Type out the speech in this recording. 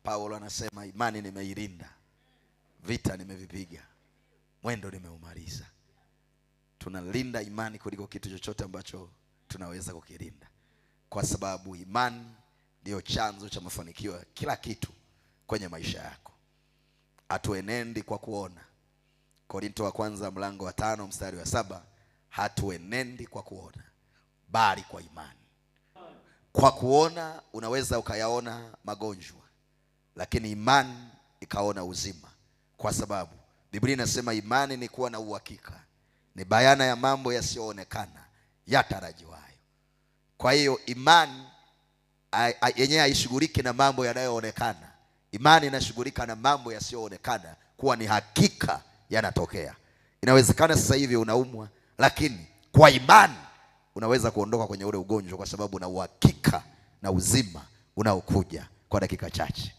Paulo anasema imani nimeilinda, vita nimevipiga, mwendo nimeumaliza. Tunalinda imani kuliko kitu chochote ambacho tunaweza kukilinda, kwa sababu imani ndio chanzo cha mafanikio ya kila kitu kwenye maisha yako. Hatuenendi kwa kuona. Korinto wa kwanza mlango wa 5 mstari wa 7, hatuenendi kwa kuona bali kwa imani. Kwa kuona unaweza ukayaona magonjwa, lakini imani ikaona uzima, kwa sababu Biblia inasema imani ni kuwa na uhakika, ni bayana ya mambo yasiyoonekana yatarajiwayo. Kwa hiyo imani yenyewe haishughuliki na mambo yanayoonekana. Imani inashughulika na mambo yasiyoonekana kuwa ni hakika yanatokea. Inawezekana sasa hivi unaumwa, lakini kwa imani unaweza kuondoka kwenye ule ugonjwa, kwa sababu una uhakika na uzima unaokuja kwa dakika chache.